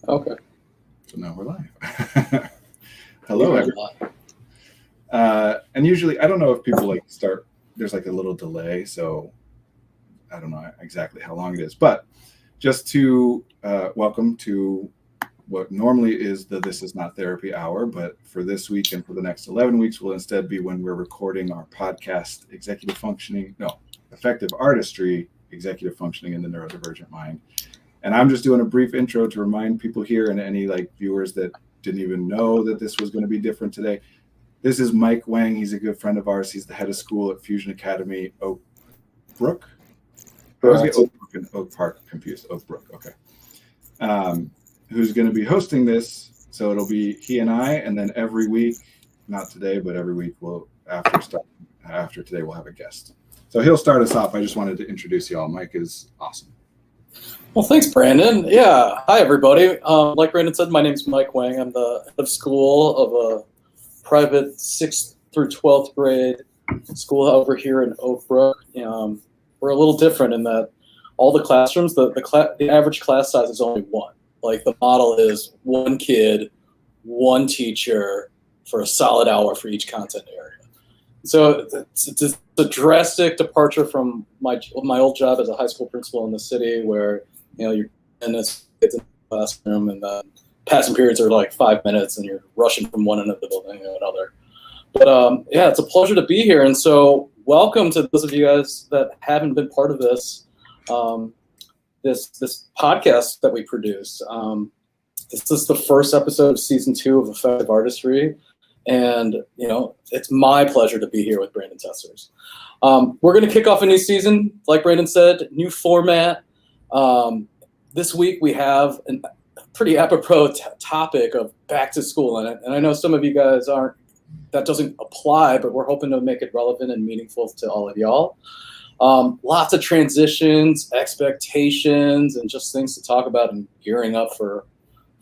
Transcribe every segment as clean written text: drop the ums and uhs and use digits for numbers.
Okay. So now we're live. Hello, everyone. And usually, I don't know if people like start, there's like a little delay, so I don't know exactly how long it is. But just to welcome to what normally is the This Is Not Therapy Hour, but for this week and for the next 11 weeks will instead be when we're recording our podcast, Effective Artistry, Executive Functioning in the Neurodivergent Mind. And I'm just doing a brief intro to remind people here and any like viewers that didn't even know that this was going to be different today. This is Mike Wang. He's a good friend of ours. He's the head of school at Fusion Academy, Oak Brook. I always get Oak Brook and Oak Park confused. Oak Brook, okay. Who's going to be hosting this? So it'll be he and I, and then every week, not today, but every week after today we'll have a guest. So he'll start us off. I just wanted to introduce y'all. Mike is awesome. Well, thanks, Brandon. Yeah. Hi, everybody. Like Brandon said, my name is Mike Wang. I'm the head of school of a private 6th through 12th grade school over here in Oak Brook. We're a little different in that all the classrooms, the average class size is only one. Like the model is one kid, one teacher for a solid hour for each content area. So it's a drastic departure from my old job as a high school principal in the city, where you're in this classroom and the passing periods are like 5 minutes and you're rushing from one end of the building to another. But yeah, it's a pleasure to be here. And so welcome to those of you guys that haven't been part of this this podcast that we produce. This is the first episode of season 2 of Effective Artistry. And, it's my pleasure to be here with Brandon Testers. We're going to kick off a new season, like Brandon said, new format. This week we have a pretty apropos topic of back to school. And I know some of you guys that doesn't apply, but we're hoping to make it relevant and meaningful to all of y'all. Lots of transitions, expectations, and just things to talk about and gearing up for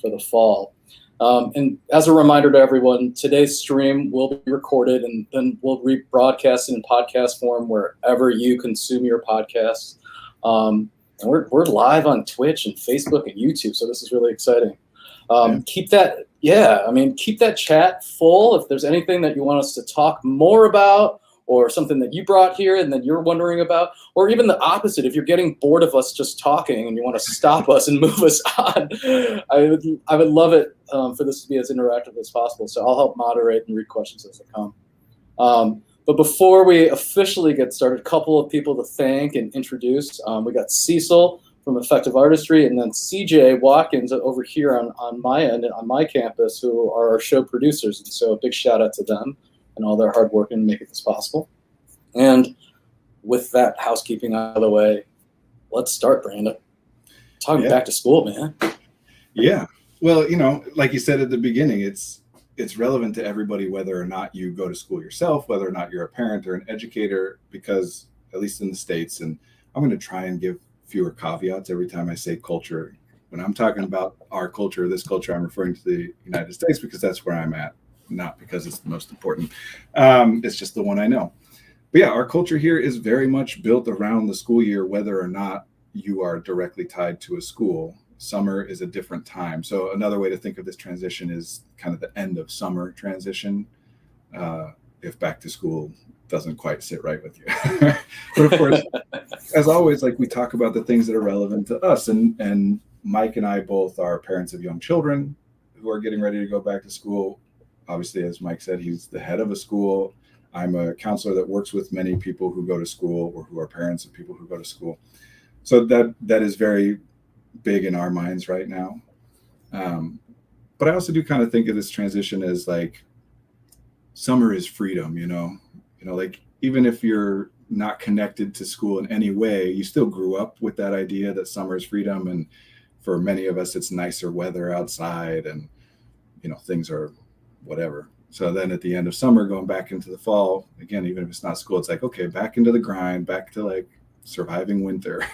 the fall. And as a reminder to everyone, today's stream will be recorded and then we'll rebroadcast it in podcast form wherever you consume your podcasts. And we're live on Twitch and Facebook and YouTube, so this is really exciting. Keep that chat full. If there's anything that you want us to talk more about, or something that you brought here and that you're wondering about, or even the opposite, if you're getting bored of us just talking and you want to stop us and move us on, I would love it for this to be as interactive as possible. So I'll help moderate and read questions as they come. But before we officially get started, a couple of people to thank and introduce. We got Cecil from Effective Artistry, and then CJ Watkins over here on my end, on my campus, who are our show producers. And so a big shout out to them and all their hard work in making this possible. And with that housekeeping out of the way, let's start, Brandon. Talking back to school, man. Yeah. Well, like you said at the beginning, it's relevant to everybody, whether or not you go to school yourself, whether or not you're a parent or an educator, because at least in the States, and I'm going to try and give fewer caveats every time I say culture. When I'm talking about our culture, this culture, I'm referring to the United States because that's where I'm at. Not because it's the most important. It's just the one I know. But yeah, our culture here is very much built around the school year, whether or not you are directly tied to a school. Summer is a different time. So another way to think of this transition is kind of the end of summer transition, if back to school doesn't quite sit right with you. But of course, as always, like we talk about the things that are relevant to us. And Mike and I both are parents of young children who are getting ready to go back to school. Obviously, as Mike said, he's the head of a school. I'm a counselor that works with many people who go to school or who are parents of people who go to school. So that is very big in our minds right now. But I also do kind of think of this transition as like summer is freedom, like even if you're not connected to school in any way, you still grew up with that idea that summer is freedom. And for many of us, it's nicer weather outside and, things are whatever. So then at the end of summer, going back into the fall, again, even if it's not school, it's like, okay, back into the grind, back to like surviving winter,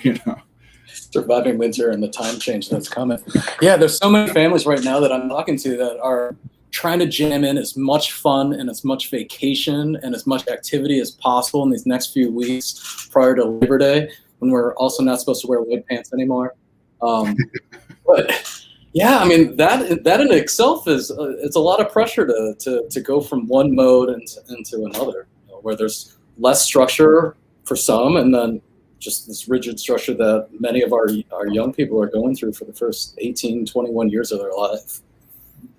Surviving winter and the time change that's coming. Yeah, there's so many families right now that I'm talking to that are trying to jam in as much fun and as much vacation and as much activity as possible in these next few weeks prior to Labor Day, when we're also not supposed to wear white pants anymore. But Yeah, I mean that in itself is it's a lot of pressure to go from one mode into another, where there's less structure for some, and then just this rigid structure that many of our young people are going through for the first 18, 21 years of their life.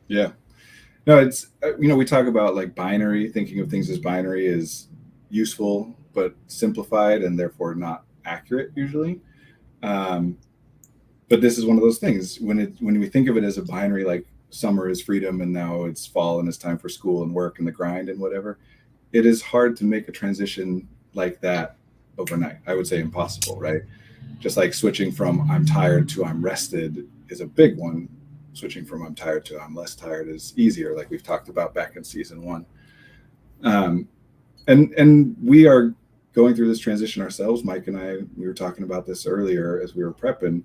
Yeah. No, it's, we talk about like binary, thinking of things as binary is useful, but simplified and therefore not accurate usually. But this is one of those things when we think of it as a binary, like summer is freedom and now it's fall and it's time for school and work and the grind and whatever. It is hard to make a transition like that overnight. I would say impossible, right? Just like switching from I'm tired to I'm rested is a big one. Switching from I'm tired to I'm less tired is easier, like we've talked about back in season 1. And we are going through this transition ourselves. Mike and I, we were talking about this earlier as we were prepping,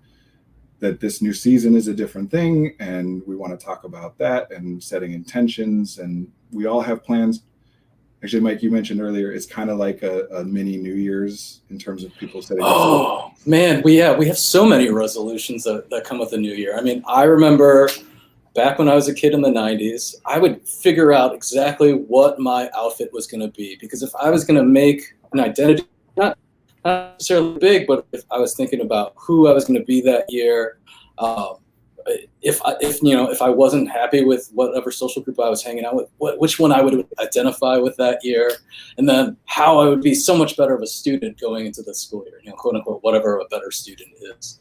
that this new season is a different thing, and we want to talk about that and setting intentions, and we all have plans. Actually, Mike, you mentioned earlier, it's kind of like a mini New Year's in terms of people setting. Oh man, we have so many resolutions that come with the new year. I mean, I remember back when I was a kid in the 90s, I would figure out exactly what my outfit was going to be, because if I was going to make an identity, not necessarily big, but if I was thinking about who I was going to be that year, if I wasn't happy with whatever social group I was hanging out with, which one I would identify with that year, and then how I would be so much better of a student going into the school year, quote unquote, whatever a better student is.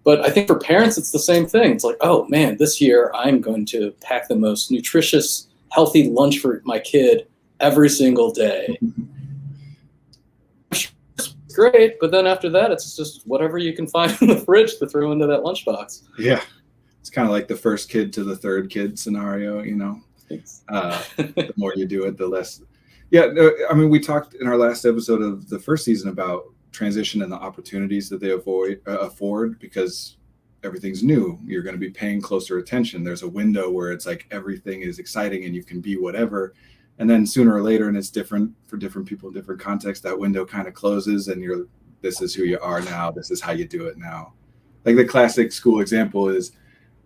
But I think for parents, it's the same thing. It's like, oh man, this year I'm going to pack the most nutritious, healthy lunch for my kid every single day. Great, but then after that, it's just whatever you can find in the fridge to throw into that lunchbox. Yeah, it's kind of like the first kid to the third kid scenario, the more you do it, the less. Yeah, I mean, we talked in our last episode of the first season about transition and the opportunities that they afford, because everything's new. You're going to be paying closer attention. There's a window where it's like everything is exciting and you can be whatever. And then sooner or later, and it's different for different people, different contexts, that window kind of closes and this is who you are now. This is how you do it now. Like the classic school example is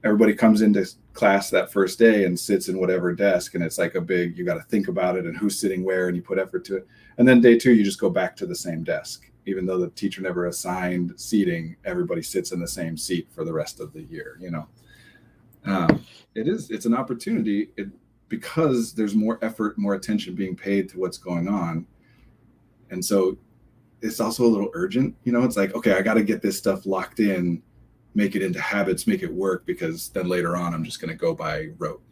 everybody comes into class that first day and sits in whatever desk. And it's like you got to think about it and who's sitting where, and you put effort to it. And then day 2, you just go back to the same desk. Even though the teacher never assigned seating, everybody sits in the same seat for the rest of the year, It's an opportunity. Because there's more effort, more attention being paid to what's going on. And so it's also a little urgent, it's like, okay, I got to get this stuff locked in, make it into habits, make it work, because then later on, I'm just going to go by rote,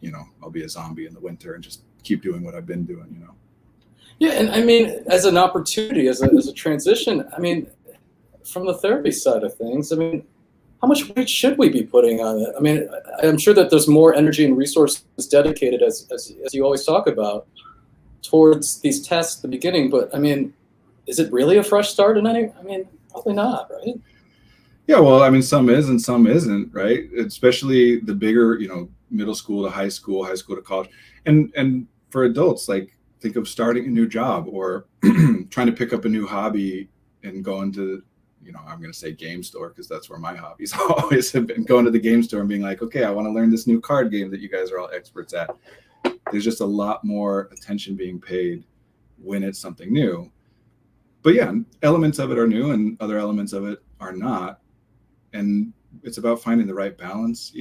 I'll be a zombie in the winter and just keep doing what I've been doing, Yeah. And I mean, as an opportunity, as a transition, I mean, from the therapy side of things, I mean, how much weight should we be putting on it? I mean, I'm sure that there's more energy and resources dedicated, as you always talk about, towards these tests at the beginning. But I mean, is it really a fresh start in any? I mean, probably not, right? Yeah, well, I mean, some is and some isn't, right? Especially the bigger, middle school to high school to college, and for adults, like think of starting a new job or trying to pick up a new hobby and going to, I'm going to say game store, because that's where my hobbies always have been, going to the game store and being like, okay, I want to learn this new card game that you guys are all experts at. There's just a lot more attention being paid when it's something new. But yeah, elements of it are new and other elements of it are not. And it's about finding the right balance,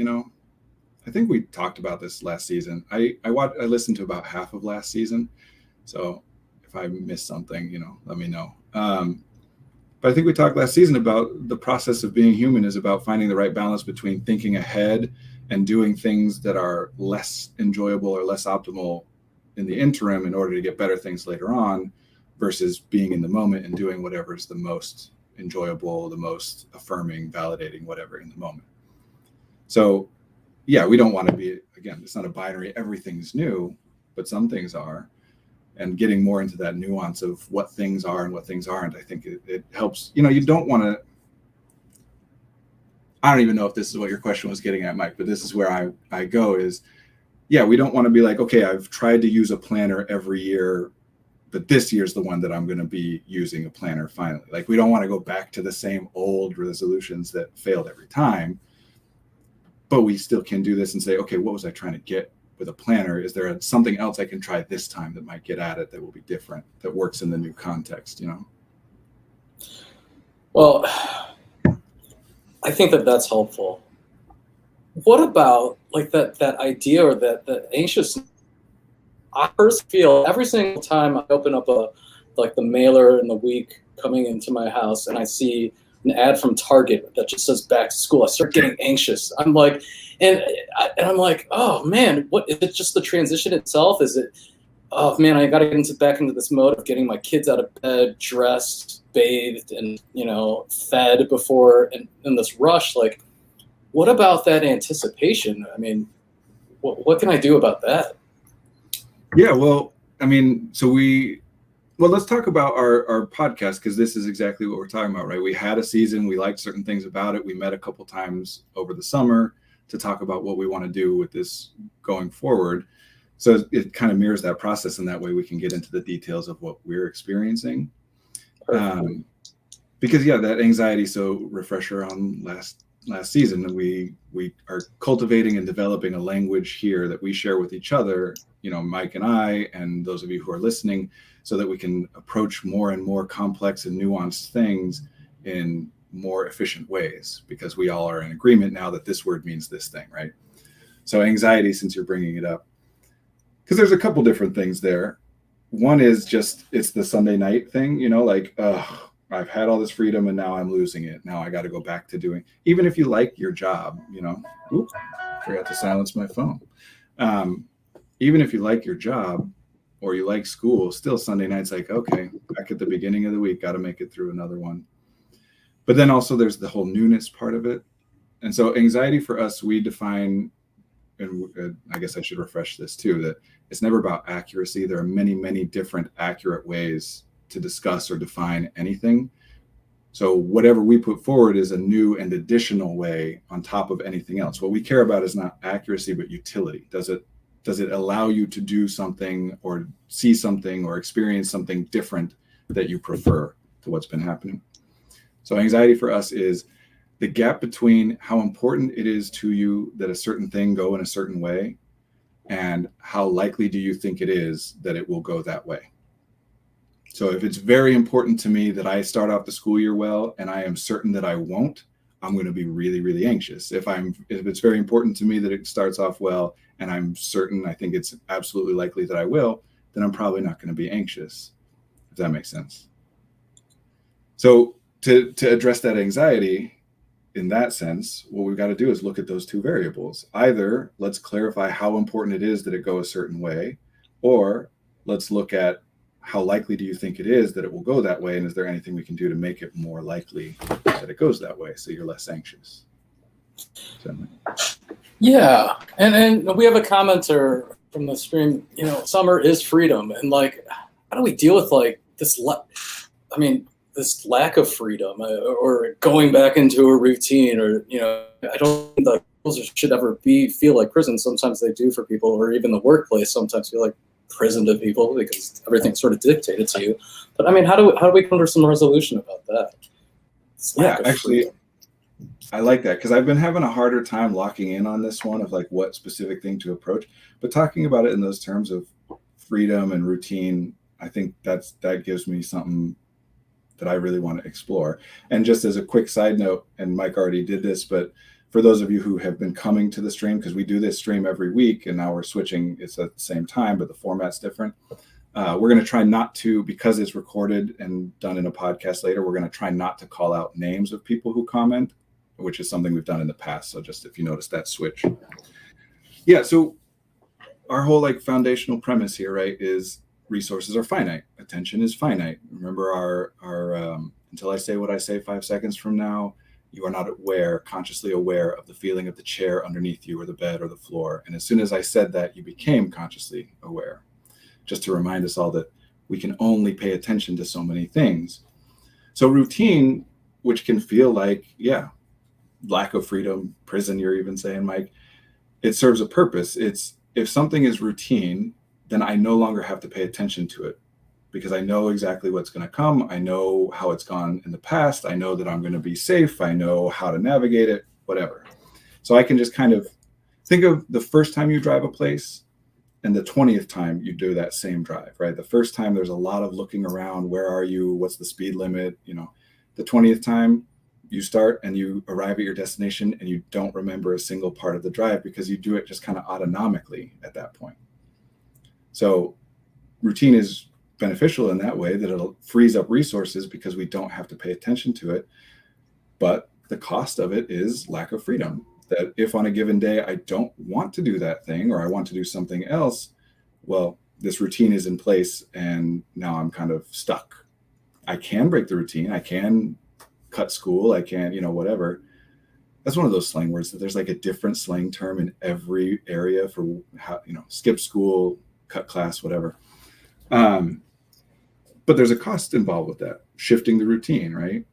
I think we talked about this last season. I listened to about half of last season. So if I missed something, let me know. But I think we talked last season about the process of being human is about finding the right balance between thinking ahead and doing things that are less enjoyable or less optimal in the interim in order to get better things later on, versus being in the moment and doing whatever is the most enjoyable, the most affirming, validating, whatever in the moment. So yeah, we don't want to be, again, it's not a binary, everything's new, but some things are. And getting more into that nuance of what things are and what things aren't, I think it helps. You don't want to, I don't even know if this is what your question was getting at, Mike, but this is where I go is, yeah, we don't want to be like, okay, I've tried to use a planner every year, but this year's the one that I'm going to be using a planner finally. Like, we don't want to go back to the same old resolutions that failed every time. but we still can do this and say, okay, what was I trying to get with a planner? Is there something else I can try this time that might get at it, that will be different, that works in the new context, Well, I think that that's helpful. What about like that idea or that anxious? I first feel every single time I open up the mailer in the week coming into my house and I see an ad from Target that just says back to school, I start getting anxious. I'm like, and I'm like, oh man, what is it? Just the transition itself? Is it? Oh man, I got to get back into this mode of getting my kids out of bed, dressed, bathed, and fed before, and in this rush. Like, what about that anticipation? I mean, what can I do about that? Yeah, well, I mean, let's talk about our podcast, because this is exactly what we're talking about, right? We had a season, we liked certain things about it. We met a couple times over the summer to talk about what we want to do with this going forward. So it kind of mirrors that process, and that way we can get into the details of what we're experiencing. Because that anxiety, so refresher on last season, we are cultivating and developing a language here that we share with each other, Mike and I, and those of you who are listening, so that we can approach more and more complex and nuanced things in more efficient ways, because we all are in agreement now that this word means this thing, right? So anxiety, since you're bringing it up, because there's a couple different things there. One is just, it's the Sunday night thing, I've had all this freedom and now I'm losing it. Now I got to go back to doing, even if you like your job, oops, forgot to silence my phone. Even if you like your job or you like school, still Sunday night's like, okay, back at the beginning of the week, got to make it through another one. But then also there's the whole newness part of it. And so anxiety for us, we define, and I guess I should refresh this too, that it's never about accuracy. There are many, many different accurate ways to discuss or define anything. So whatever we put forward is a new and additional way on top of anything else. What we care about is not accuracy, but utility. Does it allow you to do something or see something or experience something different that you prefer to what's been happening? So anxiety for us is the gap between how important it is to you that a certain thing go in a certain way and how likely do you think it is that it will go that way. So if it's very important to me that I start off the school year well, and I am certain that I won't, I'm going to be really, really anxious. If it's very important to me that it starts off well, and I'm certain, I think it's absolutely likely that I will, then I'm probably not going to be anxious, if that makes sense. So to address that anxiety in that sense, what we've got to do is look at those two variables. Either let's clarify how important it is that it go a certain way, or let's look at how likely do you think it is that it will go that way, and is there anything we can do to make it more likely that it goes that way so you're less anxious? Yeah, and we have a commenter from the stream, summer is freedom, and like, how do we deal with like this this lack of freedom, or going back into a routine, or I don't think the schools should ever feel like prison. Sometimes they do for people, or even the workplace sometimes feel like prison to people because everything's sort of dictated to you. But I mean, how do we come to some resolution about that? Yeah, actually, I like that, because I've been having a harder time locking in on this one of like what specific thing to approach. But talking about it in those terms of freedom and routine, I think that gives me something that I really want to explore. And just as a quick side note, and Mike already did this, but for those of you who have been coming to the stream, because we do this stream every week and now we're switching, it's at the same time, but the format's different. We're going to try not to, because it's recorded and done in a podcast later, we're going to try not to call out names of people who comment, which is something we've done in the past. So just if you notice that switch. Yeah, so our whole like foundational premise here, right, is resources are finite. Attention is finite. Remember our until I say what I say 5 seconds from now, you are not consciously aware of the feeling of the chair underneath you or the bed or the floor. And as soon as I said that, you became consciously aware. Just to remind us all that we can only pay attention to so many things. So routine, which can feel like, lack of freedom, prison, you're even saying, Mike, it serves a purpose. It's, if something is routine, then I no longer have to pay attention to it, because I know exactly what's going to come. I know how it's gone in the past. I know that I'm going to be safe. I know how to navigate it, whatever. So I can just kind of think of the first time you drive a place and the 20th time you do that same drive, right? The first time there's a lot of looking around. Where are you? What's the speed limit? You know, the 20th time you start and you arrive at your destination and you don't remember a single part of the drive because you do it just kind of autonomically at that point. So routine is beneficial in that way, that it frees up resources because we don't have to pay attention to it. But the cost of it is lack of freedom. That if on a given day I don't want to do that thing, or I want to do something else, well, this routine is in place and now I'm kind of stuck. I can break the routine. I can cut school. I can, you know, whatever. That's one of those slang words that there's like a different slang term in every area for how, you know, skip school, cut class, whatever. But there's a cost involved with that, shifting the routine, right?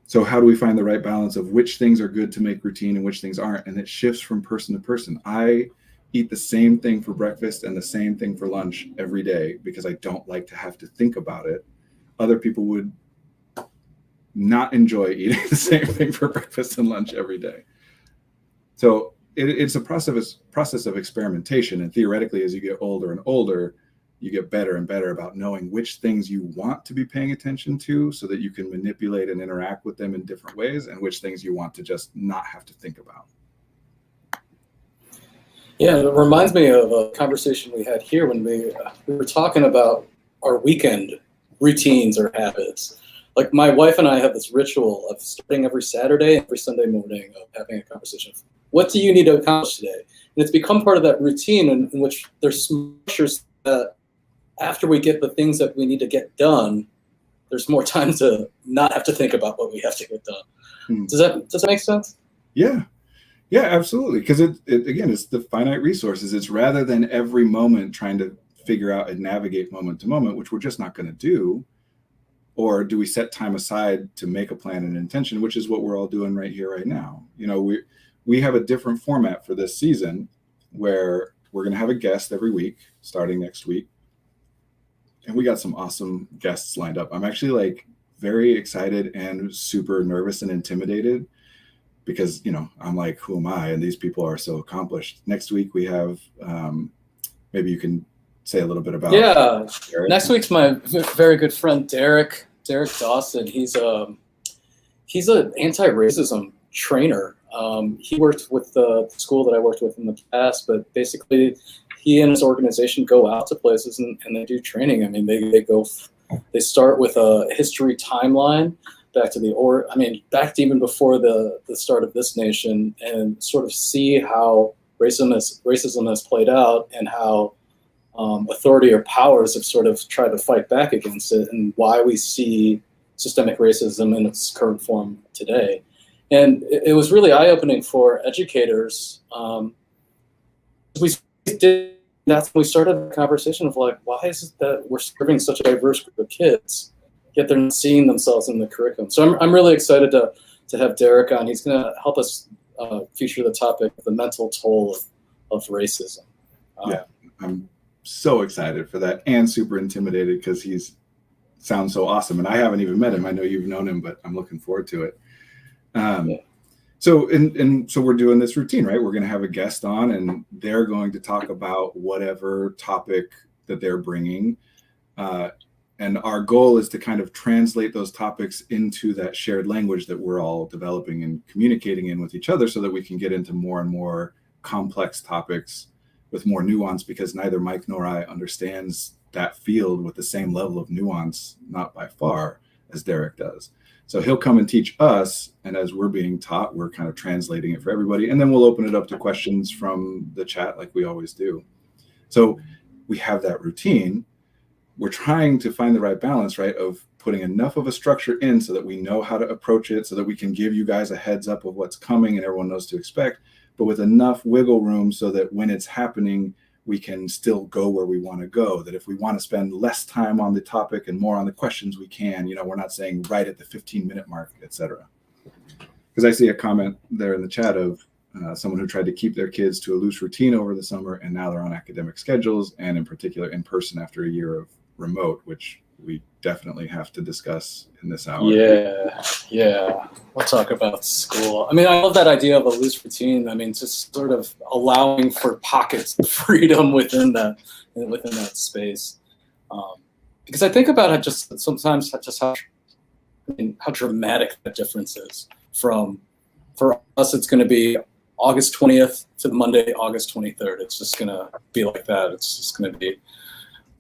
So how do we find the right balance of which things are good to make routine and which things aren't? And it shifts from person to person. I eat the same thing for breakfast and the same thing for lunch every day because I don't like to have to think about it. Other people would not enjoy eating the same thing for breakfast and lunch every day. So it's a process of experimentation. And theoretically, as you get older and older, you get better and better about knowing which things you want to be paying attention to so that you can manipulate and interact with them in different ways, and which things you want to just not have to think about. Yeah, it reminds me of a conversation we had here when we were talking about our weekend routines or habits. Like my wife and I have this ritual of starting every Saturday, every Sunday morning, of having a conversation. What do you need to accomplish today? And it's become part of that routine in which there's structures that after we get the things that we need to get done, there's more time to not have to think about what we have to get done. Does that make sense? Yeah, absolutely. Because it again, it's the finite resources. It's rather than every moment trying to figure out and navigate moment to moment, which we're just not going to do. Or do we set time aside to make a plan and intention, which is what we're all doing right here, right now. You know, we have a different format for this season where we're going to have a guest every week starting next week. And we got some awesome guests lined up. I'm actually like very excited and super nervous and intimidated because, you know, I'm like, who am I? And these people are so accomplished. Next week we have, maybe you can say a little bit about. Yeah, next week's my very good friend, Derek Dawson. He's an anti-racism trainer. He worked with the school that I worked with in the past, but basically he and his organization go out to places and they do training. I mean, they start with a history timeline back to even before the start of this nation, and sort of see how racism has played out and how authority or powers have sort of tried to fight back against it, and why we see systemic racism in its current form today. And it was really eye-opening for educators. That's when we started the conversation of like, why is it that we're serving such a diverse group of kids, yet they're not seeing themselves in the curriculum? So I'm really excited to have Derek on. He's going to help us feature the topic of the mental toll of racism. Yeah, I'm so excited for that and super intimidated because sounds so awesome. And I haven't even met him. I know you've known him, but I'm looking forward to it. So we're doing this routine, right? We're going to have a guest on and they're going to talk about whatever topic that they're bringing. And our goal is to kind of translate those topics into that shared language that we're all developing and communicating in with each other so that we can get into more and more complex topics with more nuance, because neither Mike nor I understands that field with the same level of nuance, not by far, as Derek does. So he'll come and teach us, and as we're being taught, we're kind of translating it for everybody. And then we'll open it up to questions from the chat like we always do. So we have that routine. We're trying to find the right balance, right, of putting enough of a structure in so that we know how to approach it, so that we can give you guys a heads up of what's coming and everyone knows to expect, but with enough wiggle room so that when it's happening, we can still go where we want to go. That if we want to spend less time on the topic and more on the questions, we can. You know, we're not saying right at the 15-minute mark, etc. Because I see a comment there in the chat of someone who tried to keep their kids to a loose routine over the summer, and now they're on academic schedules, and in particular in person after a year of remote, which we definitely have to discuss in this hour. Yeah. We'll talk about school. I mean, I love that idea of a loose routine. I mean, just sort of allowing for pockets of freedom within that space. Because I think about it just sometimes just how dramatic that difference is. For us, it's going to be August 20th to Monday, August 23rd. It's just going to be like that. It's just going to be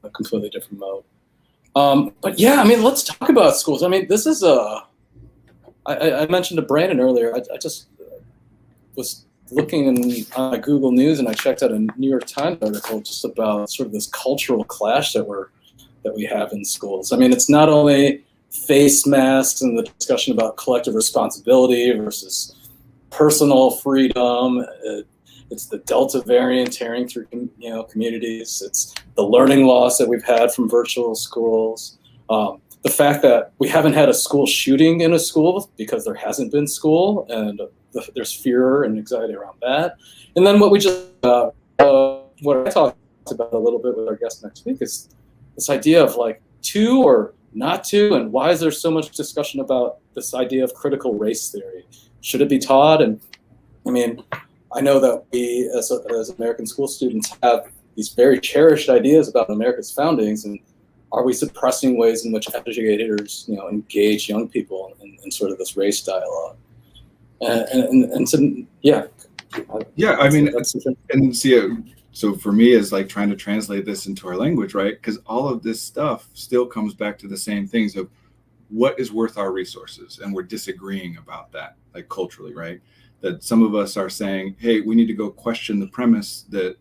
a completely different mode. But yeah, I mean, let's talk about schools. I mean, this is I mentioned to Brandon earlier, I just was looking on Google News and I checked out a New York Times article just about sort of this cultural clash that we have in schools. I mean, it's not only face masks and the discussion about collective responsibility versus personal freedom. It's the Delta variant tearing through, communities. It's the learning loss that we've had from virtual schools. The fact that we haven't had a school shooting in a school because there hasn't been school, and there's fear and anxiety around that. And then what I talked about a little bit with our guest next week is this idea of like to or not to, and why is there so much discussion about this idea of critical race theory? Should it be taught? And I mean, I know that we as American school students have these very cherished ideas about America's foundings, and are we suppressing ways in which educators, engage young people in sort of this race dialogue? And so, yeah. I mean, and see, so for me, is like trying to translate this into our language, right? Because all of this stuff still comes back to the same things of what is worth our resources, and we're disagreeing about that, like culturally, right? That some of us are saying, hey, we need to go question the premise that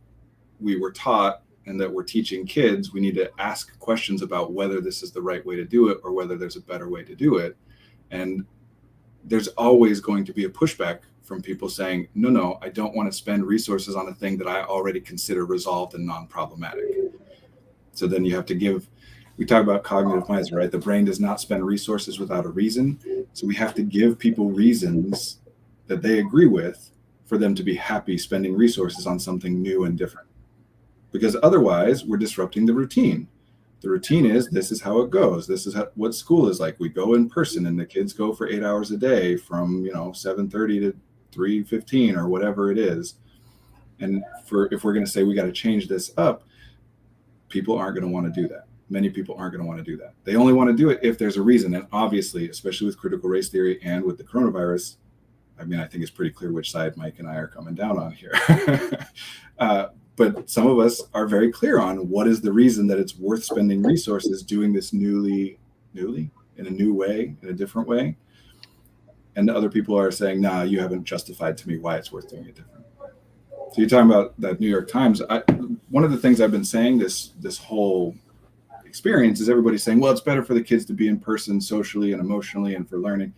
we were taught and that we're teaching kids. We need to ask questions about whether this is the right way to do it or whether there's a better way to do it. And there's always going to be a pushback from people saying, no, I don't want to spend resources on a thing that I already consider resolved and non-problematic. So then you have to we talk about cognitive bias, right? The brain does not spend resources without a reason. So we have to give people reasons that they agree with for them to be happy spending resources on something new and different. Because otherwise we're disrupting the routine. The routine is, this is how it goes. This is what school is like. We go in person and the kids go for 8 hours a day from 7:30 to 3:15 or whatever it is. And if we're going to say we got to change this up, people aren't going to want to do that. Many people aren't going to want to do that. They only want to do it if there's a reason. And obviously, especially with critical race theory and with the coronavirus, I mean, I think it's pretty clear which side Mike and I are coming down on here. But some of us are very clear on what is the reason that it's worth spending resources doing this newly, in a new way, in a different way. And other people are saying, nah, you haven't justified to me why it's worth doing it different. So you're talking about that New York Times. One of the things I've been saying this whole experience is everybody's saying, well, it's better for the kids to be in person socially and emotionally and for learning.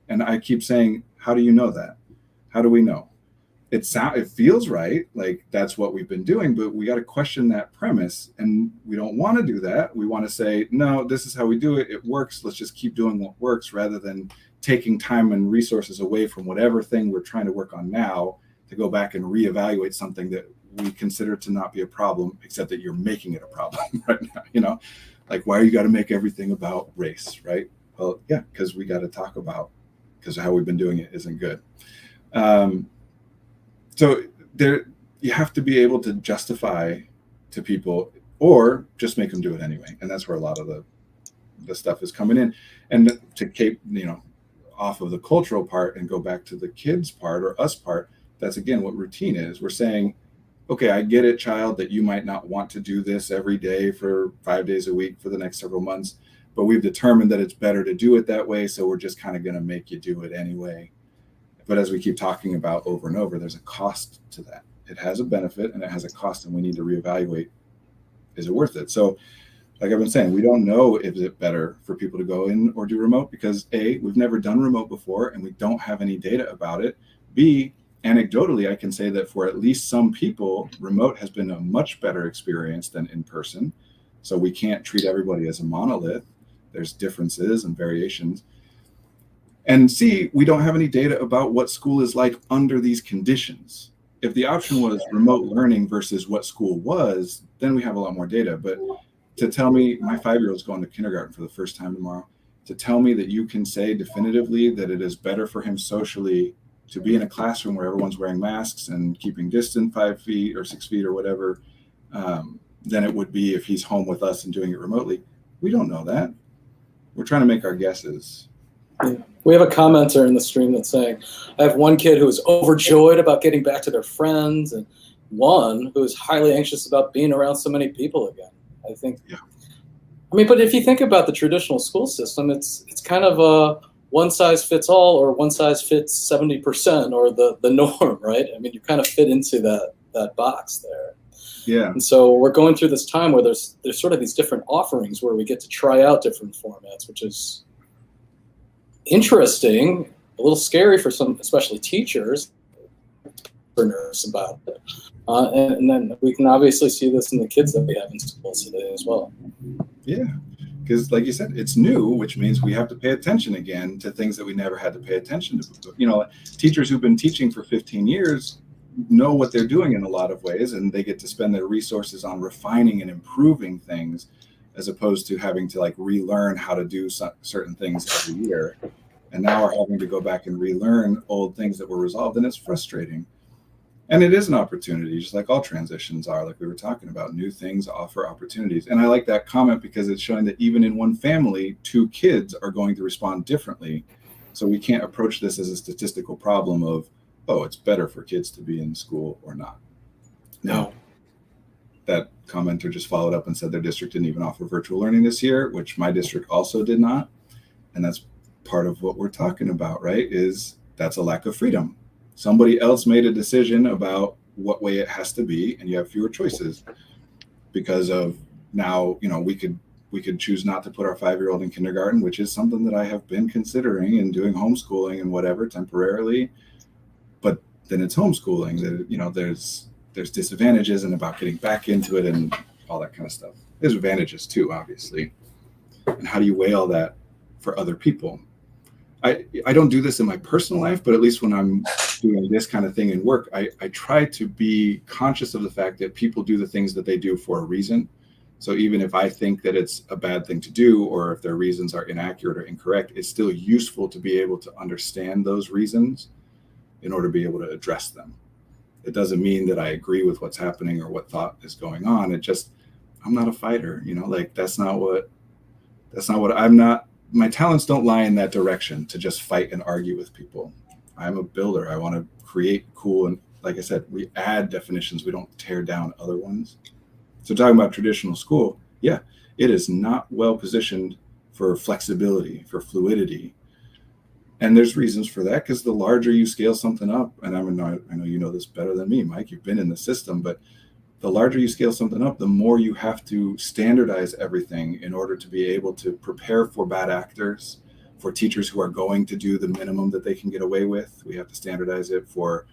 And I keep saying, how do you know that? How do we know? It feels right, like that's what we've been doing, but we got to question that premise, and we don't want to do that. We want to say, no, this is how we do it. It works. Let's just keep doing what works, rather than taking time and resources away from whatever thing we're trying to work on now to go back and reevaluate something that we consider to not be a problem, except that you're making it a problem right now. Like, why you got to make everything about race, right? Well, yeah, because we got to talk about, because how we've been doing it isn't good. So you have to be able to justify to people, or just make them do it anyway. And that's where a lot of the stuff is coming in. And to keep, off of the cultural part and go back to the kids part or us part, that's again what routine is. We're saying, okay, I get it, child, that you might not want to do this every day for 5 days a week for the next several months, but we've determined that it's better to do it that way. So we're just kind of going to make you do it anyway. But as we keep talking about over and over, there's a cost to that. It has a benefit and it has a cost, and we need to reevaluate, is it worth it? So like I've been saying, we don't know if it's better for people to go in or do remote because A, we've never done remote before and we don't have any data about it. B, anecdotally, I can say that for at least some people, remote has been a much better experience than in person. So we can't treat everybody as a monolith. There's differences and variations. And C, we don't have any data about what school is like under these conditions. If the option was remote learning versus what school was, then we have a lot more data. But to tell me my 5-year-old's going to kindergarten for the first time tomorrow, to tell me that you can say definitively that it is better for him socially to be in a classroom where everyone's wearing masks and keeping distant 5 feet or 6 feet or whatever, than it would be if he's home with us and doing it remotely. We don't know that. We're trying to make our guesses. Yeah. We have a commenter in the stream that's saying, I have one kid who is overjoyed about getting back to their friends, and one who is highly anxious about being around so many people again. I think, yeah. I mean, but if you think about the traditional school system, it's kind of a one size fits all, or one size fits 70%, or the norm, right? I mean, you kind of fit into that box there. Yeah. And so we're going through this time where there's sort of these different offerings where we get to try out different formats, which is interesting, a little scary for some, especially teachers, are nervous about it. And then we can obviously see this in the kids that we have in schools today as well. Yeah, because like you said, it's new, which means we have to pay attention again to things that we never had to pay attention to. You know, teachers who've been teaching for 15 years know what they're doing in a lot of ways, and they get to spend their resources on refining and improving things, as opposed to having to like relearn how to do certain things every year. And now we're having to go back and relearn old things that were resolved, and it's frustrating. And it is an opportunity, just like all transitions are, like we were talking about. New things offer opportunities. And I like that comment because it's showing that even in one family, 2 kids are going to respond differently. So we can't approach this as a statistical problem of, oh, it's better for kids to be in school or not. No. That commenter just followed up and said their district didn't even offer virtual learning this year, which my district also did not. And that's part of what we're talking about, right? Is that's a lack of freedom. Somebody else made a decision about what way it has to be, and you have fewer choices because of now, you know, we could choose not to put our 5-year-old in kindergarten, which is something that I have been considering and doing homeschooling and whatever temporarily. But then it's homeschooling that, you know, there's disadvantages and about getting back into it and all that kind of stuff. There's advantages too, obviously. And how do you weigh all that for other people? I don't do this in my personal life, but at least when I'm doing this kind of thing in work, I try to be conscious of the fact that people do the things that they do for a reason. So even if I think that it's a bad thing to do, or if their reasons are inaccurate or incorrect, it's still useful to be able to understand those reasons in order to be able to address them. It doesn't mean that I agree with what's happening or what thought is going on. It just, I'm not a fighter, you know, like that's not what I'm not. My talents don't lie in that direction to just fight and argue with people. I'm a builder. I want to create cool. And like I said, we add definitions. We don't tear down other ones. So talking about traditional school, yeah, it is not well positioned for flexibility, for fluidity. And there's reasons for that, because the larger you scale something up, and I know you know this better than me, Mike, you've been in the system, but the larger you scale something up, the more you have to standardize everything in order to be able to prepare for bad actors, for teachers who are going to do the minimum that they can get away with. We have to standardize it for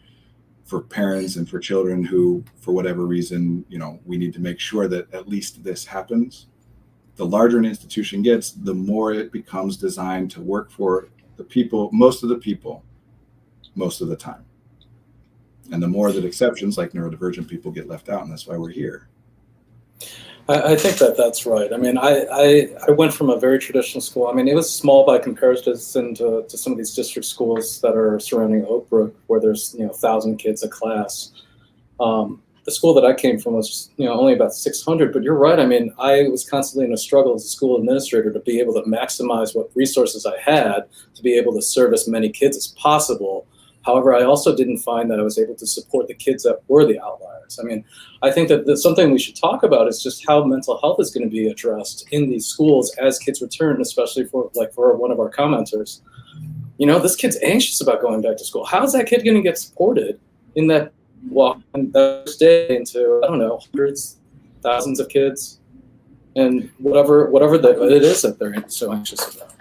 parents and for children who, for whatever reason, you know, we need to make sure that at least this happens. The larger an institution gets, the more it becomes designed to work for the people, most of the people, most of the time. And the more that exceptions like neurodivergent people get left out, and that's why we're here. I think that's right. I mean, I went from a very traditional school. I mean, it was small by comparison to some of these district schools that are surrounding Oak Brook, where there's 1,000 kids a class. The school that I came from was only about 600. But you're right. I mean, I was constantly in a struggle as a school administrator to be able to maximize what resources I had to be able to serve as many kids as possible. However, I also didn't find that I was able to support the kids that were the outliers. I mean, I think that that's something we should talk about is just how mental health is going to be addressed in these schools as kids return, especially for one of our commenters. This kid's anxious about going back to school. How is that kid going to get supported in that walk and that first day into, I don't know, hundreds, thousands of kids, and whatever it is that they're so anxious about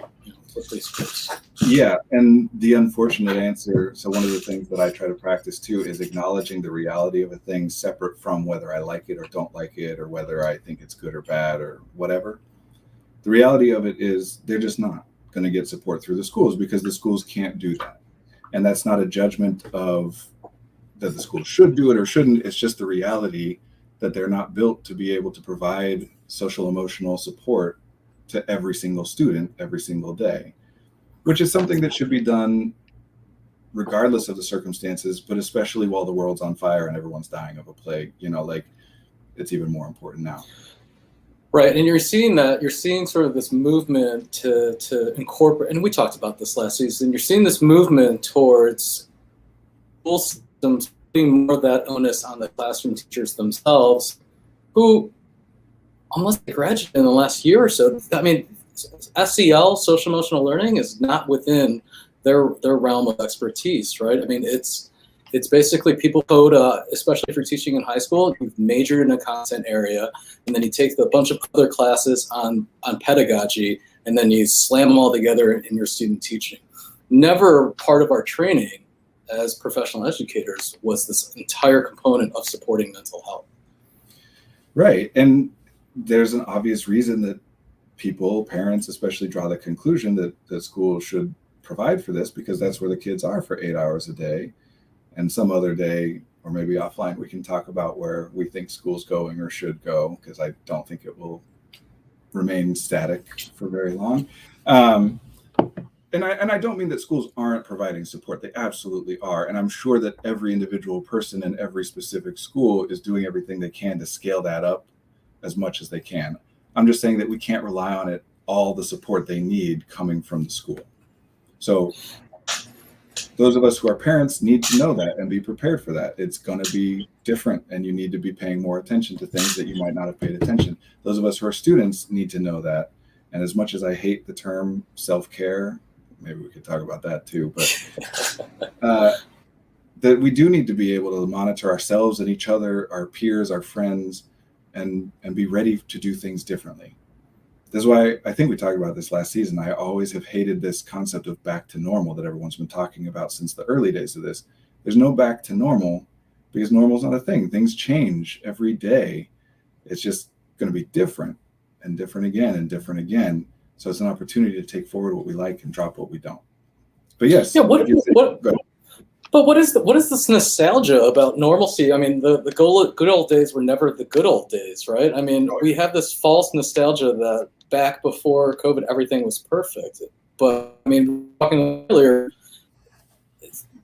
with these kids? Yeah, and the unfortunate answer, so one of the things that I try to practice too is acknowledging the reality of a thing separate from whether I like it or don't like it, or whether I think it's good or bad or whatever. The reality of it is they're just not going to get support through the schools because the schools can't do that. And that's not a judgment of that the school should do it or shouldn't. It's just the reality that they're not built to be able to provide social emotional support to every single student every single day, which is something that should be done regardless of the circumstances, but especially while the world's on fire and everyone's dying of a plague. Like, it's even more important now. Right, and you're seeing sort of this movement to incorporate, and we talked about this last season, you're seeing this movement towards school systems putting more of that onus on the classroom teachers themselves, who, unless they graduated in the last year or so, I mean, SEL, social emotional learning, is not within their realm of expertise, right? I mean, it's basically people code, especially if you're teaching in high school, you've majored in a content area, and then you take a bunch of other classes on pedagogy, and then you slam them all together in your student teaching. Never part of our training as professional educators was this entire component of supporting mental health. Right, and there's an obvious reason that parents especially, draw the conclusion that the school should provide for this, because that's where the kids are for 8 hours a day. And some other day, or maybe offline, we can talk about where we think school's going or should go, because I don't think it will remain static for very long. And I don't mean that schools aren't providing support. They absolutely are. And I'm sure that every individual person in every specific school is doing everything they can to scale that up as much as they can. I'm just saying that we can't rely on it, all the support they need coming from the school. So those of us who are parents need to know that and be prepared for that. It's going to be different, and you need to be paying more attention to things that you might not have paid attention. Those of us who are students need to know that. And as much as I hate the term self-care, maybe we could talk about that too, but that we do need to be able to monitor ourselves and each other, our peers, our friends, and be ready to do things differently. This is why I think we talked about this last season. I always have hated this concept of back to normal that everyone's been talking about since the early days of this. There's no back to normal, because normal's not a thing. Things change every day. It's just going to be different and different again and different again. So it's an opportunity to take forward what we like and drop what we don't. But yes. Yeah, but what is this nostalgia about normalcy? I mean, the good old days were never the good old days, right? I mean, we have this false nostalgia that back before COVID, everything was perfect. But I mean, talking earlier,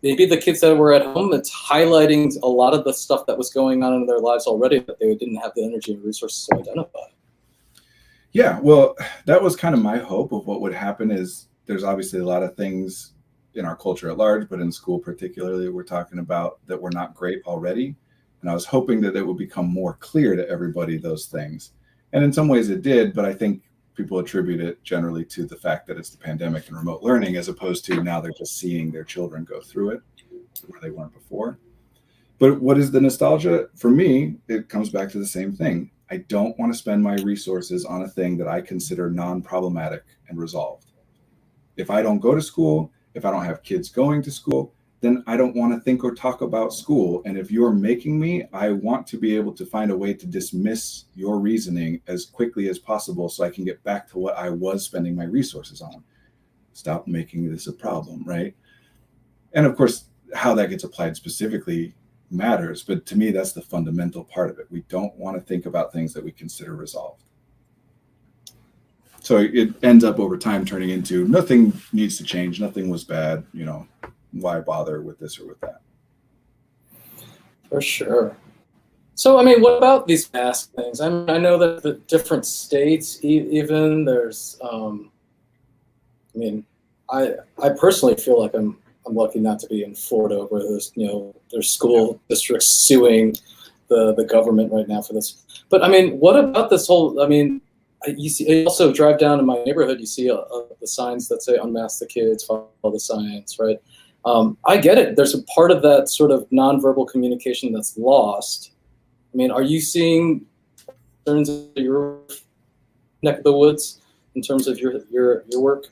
maybe the kids that were at home, it's highlighting a lot of the stuff that was going on in their lives already that they didn't have the energy and resources to identify. Yeah, well, that was kind of my hope of what would happen. Is there's obviously a lot of things in our culture at large, but in school particularly, we're talking about that were not great already. And I was hoping that it would become more clear to everybody, those things. And in some ways it did, but I think people attribute it generally to the fact that it's the pandemic and remote learning, as opposed to now they're just seeing their children go through it where they weren't before. But what is the nostalgia? For me, it comes back to the same thing. I don't want to spend my resources on a thing that I consider non-problematic and resolved. If I don't go to school, if I don't have kids going to school, then I don't want to think or talk about school. And if you're making me, I want to be able to find a way to dismiss your reasoning as quickly as possible so I can get back to what I was spending my resources on. Stop making this a problem, right? And of course, how that gets applied specifically matters, but to me, that's the fundamental part of it. We don't want to think about things that we consider resolved. So it ends up over time turning into nothing needs to change, nothing was bad, why bother with this or with that? For sure. So, I mean, what about these mask things? I mean, I know that the different states, even there's, I personally feel like I'm lucky not to be in Florida, where there's school districts suing the government right now for this. But I mean, what about this whole? I mean, you also drive down to my neighborhood, you see the signs that say "Unmask the kids, follow the science," right? I get it. There's a part of that sort of nonverbal communication that's lost. I mean, are you seeing concerns in your neck of the woods in terms of your work?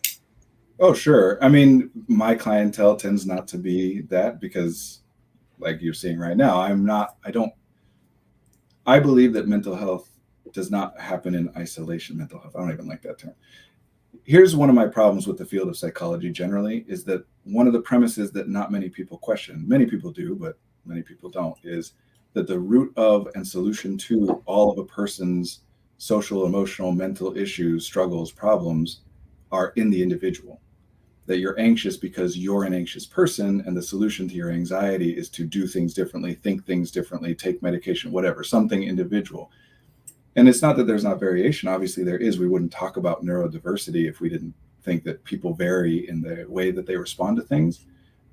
Oh, sure. I mean, my clientele tends not to be that because, like you're seeing right now, I believe that mental health does not happen in isolation. Mental health, I don't even like that term. Here's one of my problems with the field of psychology generally, is that one of the premises that not many people question, many people do, but many people don't, is that the root of and solution to all of a person's social, emotional, mental issues, struggles, problems are in the individual. That you're anxious because you're an anxious person, and the solution to your anxiety is to do things differently, think things differently, take medication, whatever, something individual. And it's not that there's not variation. Obviously there is. We wouldn't talk about neurodiversity if we didn't think that people vary in the way that they respond to things.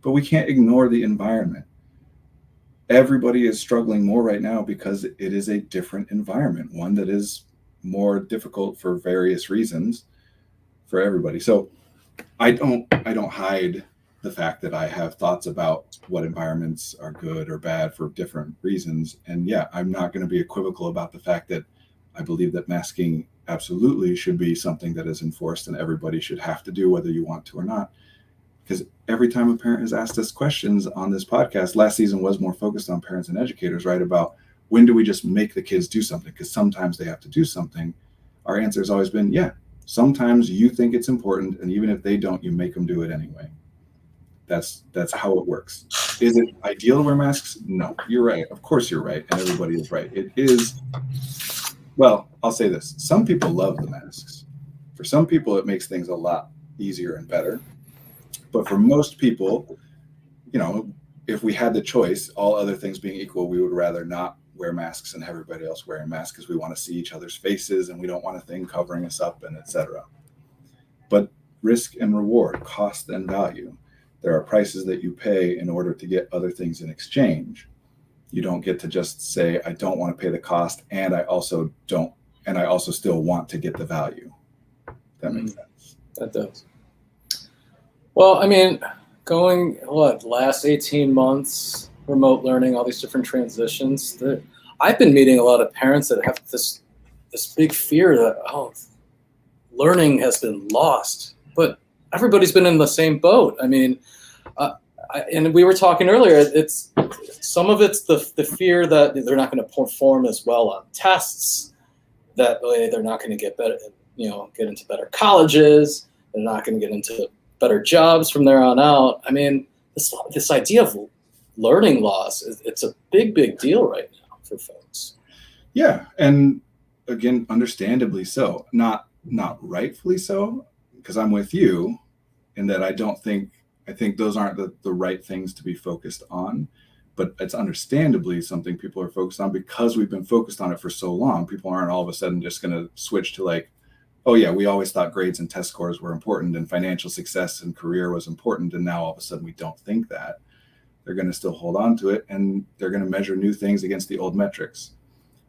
But we can't ignore the environment. Everybody is struggling more right now because it is a different environment, one that is more difficult for various reasons for everybody. So I don't hide the fact that I have thoughts about what environments are good or bad for different reasons. And yeah, I'm not going to be equivocal about the fact that I believe that masking absolutely should be something that is enforced and everybody should have to do, whether you want to or not. Because every time a parent has asked us questions on this podcast, last season was more focused on parents and educators, right? About when do we just make the kids do something? Because sometimes they have to do something. Our answer has always been, yeah, sometimes you think it's important, and even if they don't, you make them do it anyway. That's how it works. Is it ideal to wear masks? No, you're right. Of course you're right, and everybody is right. It is. Well, I'll say this. Some people love the masks. For some people, it makes things a lot easier and better. But for most people, if we had the choice, all other things being equal, we would rather not wear masks and have everybody else wearing masks because we want to see each other's faces and we don't want a thing covering us up and etc. But risk and reward, cost and value. There are prices that you pay in order to get other things in exchange. You don't get to just say, I don't want to pay the cost and I also still want to get the value. That makes sense. That does. Well, I mean, going, last 18 months, remote learning, all these different transitions. I've been meeting a lot of parents that have this big fear that, learning has been lost. But everybody's been in the same boat. I mean, and we were talking earlier, some of it's the fear that they're not going to perform as well on tests, that way they're not going to get better, get into better colleges, they're not going to get into better jobs from there on out. I mean, this idea of learning loss, it's a big deal right now for folks. Yeah, and again, understandably so. Not rightfully so, because I'm with you in that I think those aren't the right things to be focused on, but it's understandably something people are focused on because we've been focused on it for so long. People aren't all of a sudden just going to switch to like, oh yeah, we always thought grades and test scores were important and financial success and career was important, and now all of a sudden we don't think that. They're going to still hold on to it, and they're going to measure new things against the old metrics.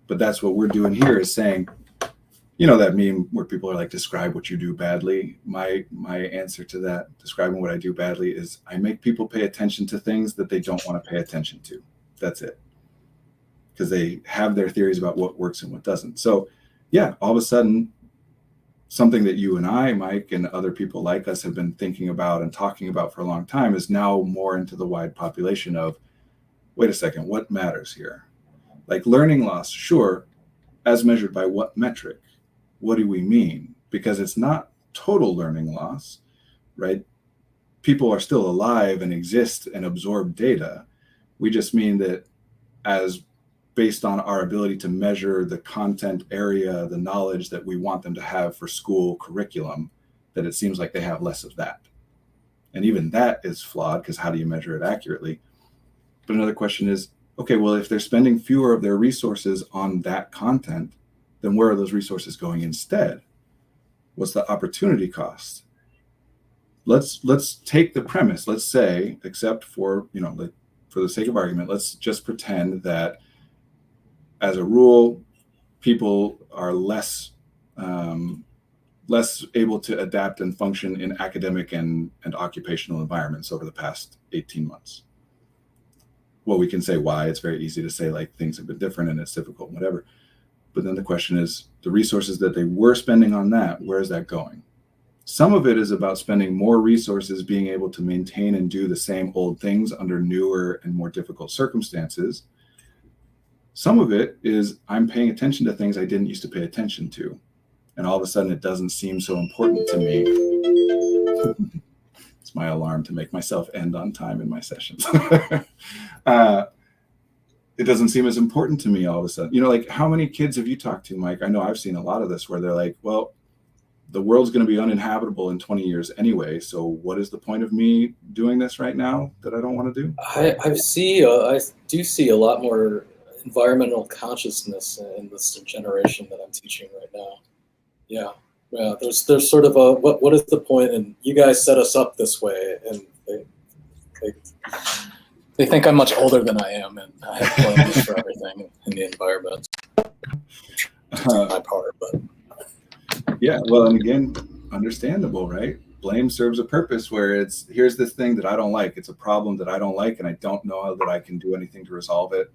But that's what we're doing here, is saying, that meme where people are like, describe what you do badly. My answer to that, describing what I do badly, is I make people pay attention to things that they don't want to pay attention to. That's it. Because they have their theories about what works and what doesn't. So yeah, all of a sudden, something that you and I, Mike, and other people like us have been thinking about and talking about for a long time is now more into the wide population of, wait a second, what matters here? Like learning loss, sure, as measured by what metric? What do we mean? Because it's not total learning loss, right? People are still alive and exist and absorb data. We just mean that as based on our ability to measure the content area, the knowledge that we want them to have for school curriculum, that it seems like they have less of that. And even that is flawed, because how do you measure it accurately? But another question is, okay, well, if they're spending fewer of their resources on that content, then where are those resources going instead? What's the opportunity cost? Let's take the premise. Let's say, except for, for the sake of argument, let's just pretend that as a rule, people are less able to adapt and function in academic and occupational environments over the past 18 months. Well, we can say why. It's very easy to say like things have been different and it's difficult and whatever. But then the question is, the resources that they were spending on that, where is that going? Some of it is about spending more resources being able to maintain and do the same old things under newer and more difficult circumstances. Some of it is I'm paying attention to things I didn't used to pay attention to. And all of a sudden it doesn't seem so important to me. It's my alarm to make myself end on time in my sessions. it doesn't seem as important to me all of a sudden. You know, like how many kids have you talked to, Mike? I know I've seen a lot of this where they're like, well, the world's going to be uninhabitable in 20 years anyway. So what is the point of me doing this right now that I don't want to do? I do see a lot more environmental consciousness in this generation that I'm teaching right now. Yeah. Yeah, there's sort of a what is the point? And you guys set us up this way, and they think I'm much older than I am, and I have plans for everything in the environment. My part, but yeah, well, and again, understandable, right? Blame serves a purpose where it's here's this thing that I don't like. It's a problem that I don't like, and I don't know that I can do anything to resolve it.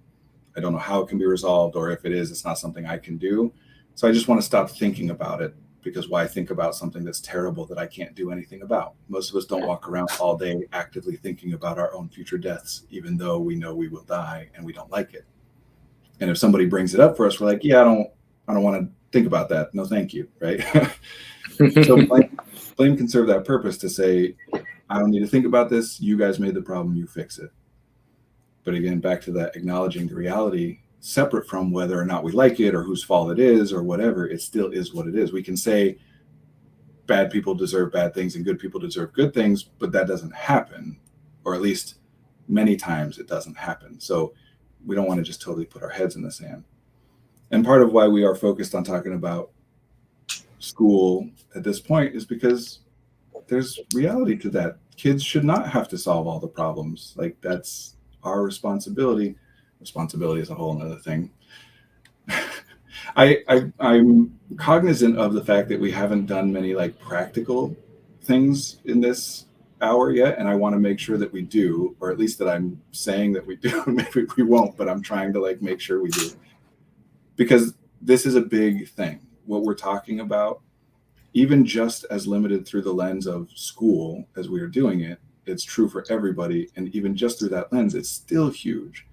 I don't know how it can be resolved, or if it is, it's not something I can do. So I just want to stop thinking about it, because why think about something that's terrible that I can't do anything about? Most of us don't walk around all day actively thinking about our own future deaths, even though we know we will die and we don't like it. And if somebody brings it up for us, we're like, yeah, I don't want to think about that. No, thank you. Right. So blame can serve that purpose to say, I don't need to think about this. You guys made the problem, you fix it. But again, back to that acknowledging the reality, separate from whether or not we like it or whose fault it is or whatever, it still is what it is. We can say bad people deserve bad things and good people deserve good things, but that doesn't happen, or at least many times it doesn't happen. So we don't want to just totally put our heads in the sand. And part of why we are focused on talking about school at this point is because there's reality to that. Kids should not have to solve all the problems. Like, that's our responsibility. Responsibility is a whole nother thing. I'm cognizant of the fact that we haven't done many like practical things in this hour yet, and I want to make sure that we do, or at least that I'm saying that we do. Maybe we won't, but I'm trying to like make sure we do, because this is a big thing. What we're talking about, even just as limited through the lens of school as we are doing it, it's true for everybody, and even just through that lens, it's still huge.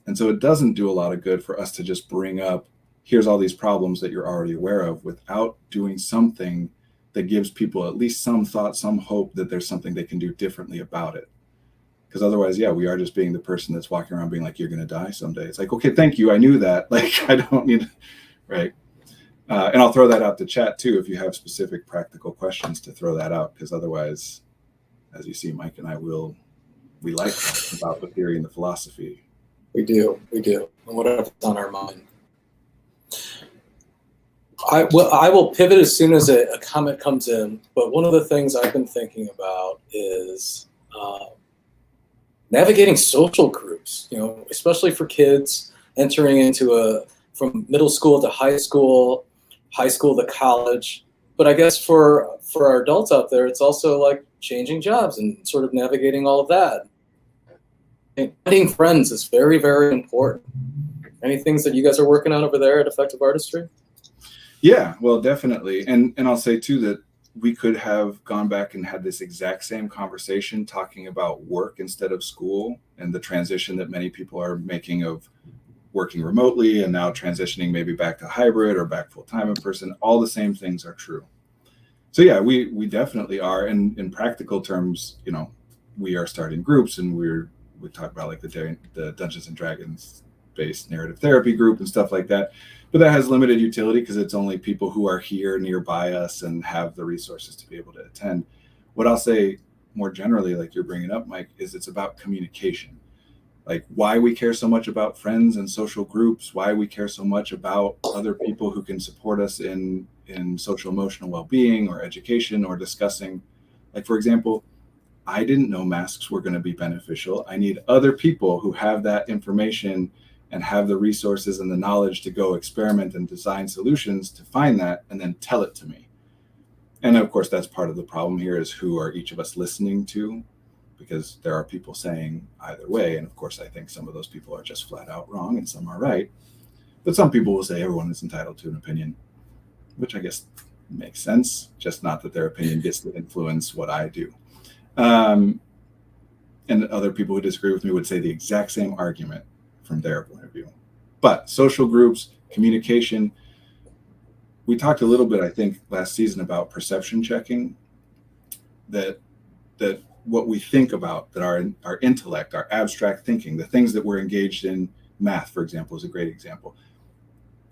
And so it doesn't do a lot of good for us to just bring up, here's all these problems that you're already aware of, without doing something that gives people at least some thought, some hope that there's something they can do differently about it. Because otherwise, yeah, we are just being the person that's walking around being like, you're going to die someday. It's like, okay, thank you. I knew that. Like, I don't need, right? And I'll throw that out to chat too, if you have specific practical questions to throw that out. Because otherwise, as you see, Mike and I we like talking about the theory and the philosophy. We do, and whatever's on our mind. I will pivot as soon as a comment comes in, but one of the things I've been thinking about is navigating social groups, especially for kids entering into from middle school to high school to college. But I guess for our adults out there, it's also like changing jobs and sort of navigating all of that. Finding friends is very, very important. Any things that you guys are working on over there at Effective Artistry? Yeah, well, definitely. And I'll say too that we could have gone back and had this exact same conversation talking about work instead of school, and the transition that many people are making of working remotely and now transitioning maybe back to hybrid or back full-time in person. All the same things are true. So yeah, we definitely are. And in practical terms, we are starting groups, and we talk about like the Dungeons and Dragons based narrative therapy group and stuff like that. But that has limited utility because it's only people who are here nearby us and have the resources to be able to attend. What I'll say more generally, like you're bringing up, Mike, is it's about communication. Like why we care so much about friends and social groups, why we care so much about other people who can support us in social emotional well-being or education or discussing. Like, for example, I didn't know masks were going to be beneficial. I need other people who have that information and have the resources and the knowledge to go experiment and design solutions to find that and then tell it to me. And of course, that's part of the problem here, is who are each of us listening to, because there are people saying either way. And of course, I think some of those people are just flat out wrong and some are right. But some people will say everyone is entitled to an opinion, which I guess makes sense, just not that their opinion gets to influence what I do. And other people who disagree with me would say the exact same argument from their point of view. But social groups, communication, we talked a little bit, I think, last season about perception checking, that what we think about, that our intellect, our abstract thinking, the things that we're engaged in math, for example, is a great example,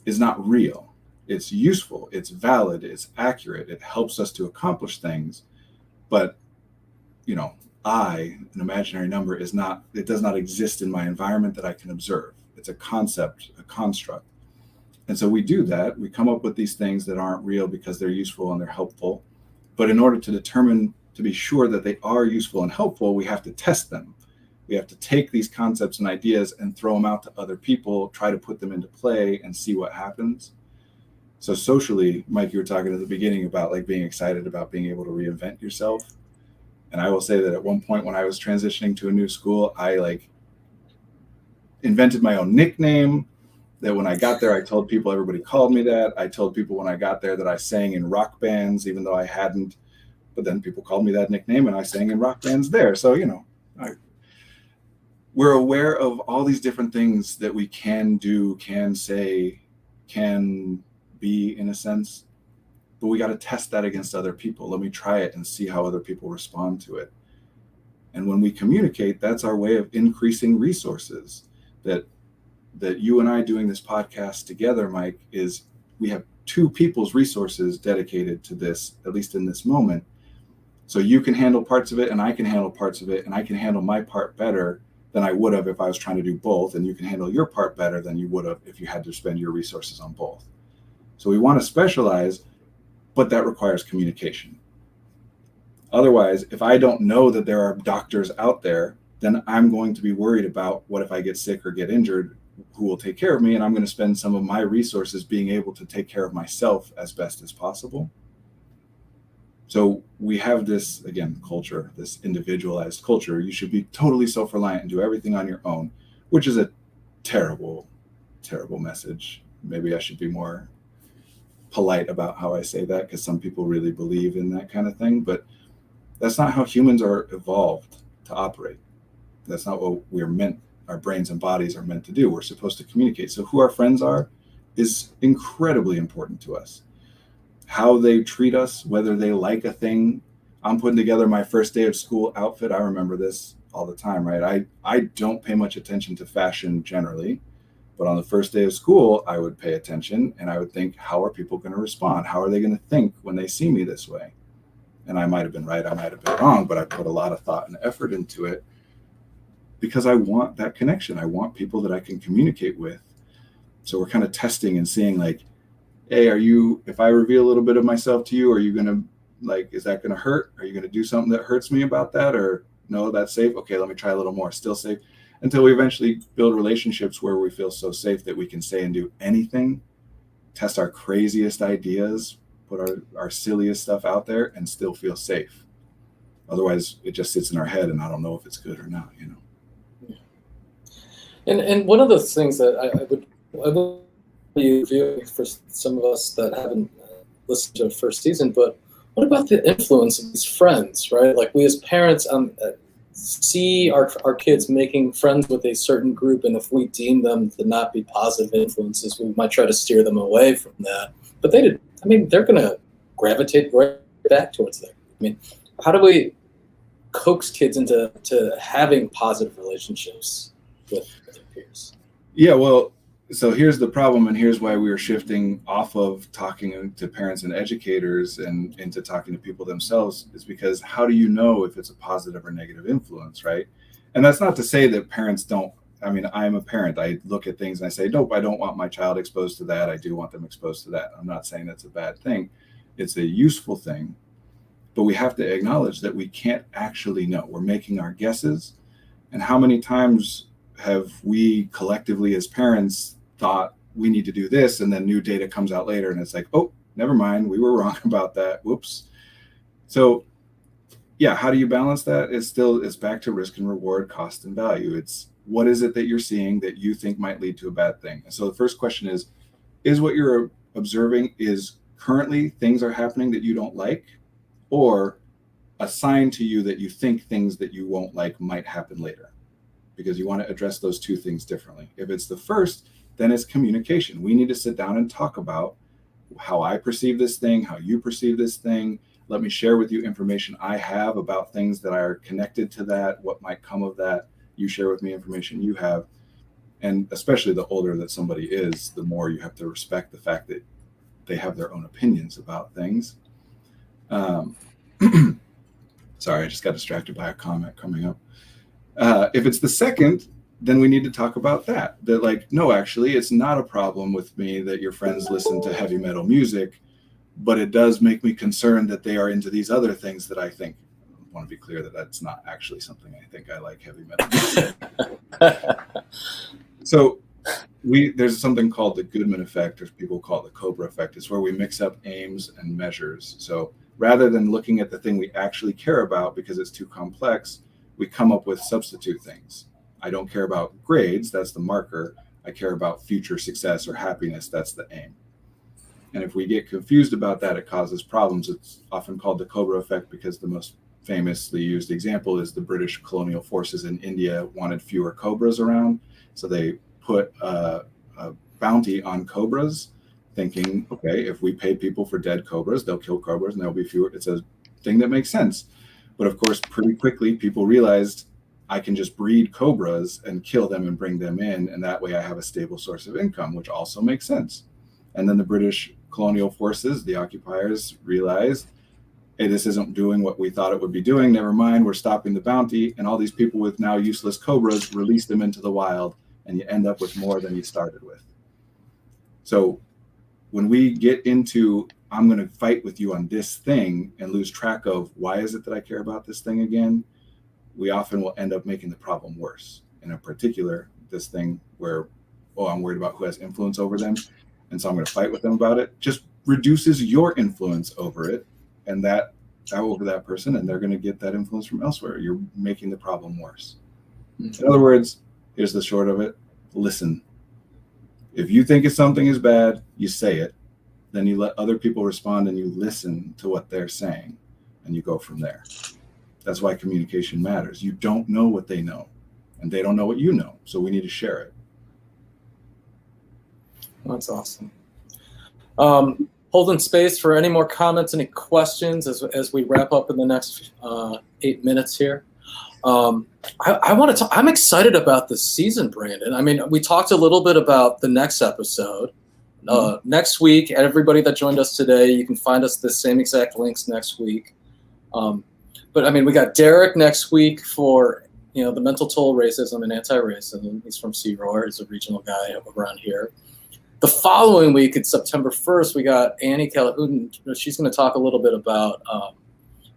is not real. It's useful, it's valid, it's accurate, it helps us to accomplish things. But, you know, an imaginary number, it does not exist in my environment that I can observe. It's a concept, a construct. And so we do that. We come up with these things that aren't real because they're useful and they're helpful. But in order to be sure that they are useful and helpful, we have to test them. We have to take these concepts and ideas and throw them out to other people, try to put them into play and see what happens. So socially, Mike, you were talking at the beginning about like being excited about being able to reinvent yourself. And I will say that at one point when I was transitioning to a new school, I like invented my own nickname. That when I got there, I told people everybody called me that. I told people when I got there that I sang in rock bands, even though I hadn't. But then people called me that nickname and I sang in rock bands there. So, you know, we're aware of all these different things that we can do, can say, can be in a sense. But we got to test that against other people. Let me try it and see how other people respond to it. And when we communicate, that's our way of increasing resources. That you and I doing this podcast together, Mike, is we have two people's resources dedicated to this, at least in this moment. So you can handle parts of it and I can handle parts of it, and I can handle my part better than I would have if I was trying to do both. And you can handle your part better than you would have if you had to spend your resources on both. So we want to specialize, but that requires communication. Otherwise, if I don't know that there are doctors out there, then I'm going to be worried about what if I get sick or get injured, who will take care of me, and I'm going to spend some of my resources being able to take care of myself as best as possible. So we have this, again, culture, this individualized culture. You should be totally self-reliant and do everything on your own, which is a terrible, terrible message. Maybe I should be more polite about how I say that, because some people really believe in that kind of thing, but that's not how humans are evolved to operate. That's not what we're meant. Our brains and bodies are meant to do. We're supposed to communicate. So who our friends are is incredibly important to us. How they treat us, whether they like a thing. I'm putting together my first day of school outfit. I remember this all the time, right? I don't pay much attention to fashion generally, but on the first day of school, I would pay attention and I would think, how are people going to respond? How are they going to think when they see me this way? And I might have been right, I might have been wrong, but I put a lot of thought and effort into it, because I want that connection. I want people that I can communicate with. So we're kind of testing and seeing like, hey, if I reveal a little bit of myself to you, are you going to is that going to hurt? Are you going to do something that hurts me about that? Or no, that's safe. Okay, let me try a little more. Still safe. Until we eventually build relationships where we feel so safe that we can say and do anything, test our craziest ideas, put our silliest stuff out there and still feel safe. Otherwise it just sits in our head and I don't know if it's good or not, you know? And one of the things that I would review for some of us that haven't listened to the first season, but what about the influence of these friends, right? Like we as parents see our kids making friends with a certain group, and if we deem them to not be positive influences, we might try to steer them away from that. But they're going to gravitate right back towards that. I mean, how do we coax kids into having positive relationships with their peers? Yeah, well, so here's the problem, and here's why we are shifting off of talking to parents and educators and into talking to people themselves, is because how do you know if it's a positive or negative influence, right? And that's not to say that parents don't. I mean, I'm a parent. I look at things and I say, nope, I don't want my child exposed to that. I do want them exposed to that. I'm not saying that's a bad thing. It's a useful thing, but we have to acknowledge that we can't actually know. We're making our guesses. And how many times have we collectively as parents thought we need to do this, and then new data comes out later and it's like, oh, never mind, we were wrong about that. Whoops. So yeah, how do you balance that? It's back to risk and reward, cost and value. It's what is it that you're seeing that you think might lead to a bad thing? And so the first question is what you're observing is currently things are happening that you don't like, or a sign to you that you think things that you won't like might happen later? Because you want to address those two things differently. If it's the first, then it's communication. We need to sit down and talk about how I perceive this thing, how you perceive this thing. Let me share with you information I have about things that are connected to that, what might come of that. You share with me information you have. And especially the older that somebody is, the more you have to respect the fact that they have their own opinions about things. Sorry, I just got distracted by a comment coming up. If it's the second, then we need to talk about that. That like, no, actually, it's not a problem with me that your friends listen to heavy metal music, but it does make me concerned that they are into these other things that I think. I want to be clear that that's not actually something I think. I like heavy metal music. So there's something called the Goodman effect, or people call it the Cobra effect. It's where we mix up aims and measures. So rather than looking at the thing we actually care about because it's too complex, we come up with substitute things. I don't care about grades, that's the marker. I care about future success or happiness, that's the aim. And if we get confused about that, it causes problems. It's often called the Cobra effect because the most famously used example is the British colonial forces in India wanted fewer cobras around. So they put a bounty on cobras, thinking, okay, if we pay people for dead cobras, they'll kill cobras and there'll be fewer. It's a thing that makes sense. But of course, pretty quickly, people realized I can just breed cobras and kill them and bring them in. And that way I have a stable source of income, which also makes sense. And then the British colonial forces, the occupiers, realized, hey, this isn't doing what we thought it would be doing. Never mind, we're stopping the bounty. And all these people with now useless cobras, release them into the wild, and you end up with more than you started with. So when we get into, I'm going to fight with you on this thing and lose track of why is it that I care about this thing again, we often will end up making the problem worse. In particular, this thing where, oh, I'm worried about who has influence over them, and so I'm going to fight with them about it, just reduces your influence over it, and that over that person, and they're going to get that influence from elsewhere. You're making the problem worse. In other words, here's the short of it: listen. If you think something is bad, you say it. Then you let other people respond and you listen to what they're saying, and you go from there. That's why communication matters. You don't know what they know, and they don't know what you know. So we need to share it. That's awesome. Holding space for any more comments, any questions as we wrap up in the next 8 minutes here. I want to. I'm excited about this season, Brandon. I mean, we talked a little bit about the next episode. Next week, everybody that joined us today, you can find us the same exact links next week. But I mean, we got Derek next week for the mental toll racism and anti-racism. He's from CROAR. He's a regional guy around here. The following week, it's September 1st, we got Annie Calhoun. She's going to talk a little bit about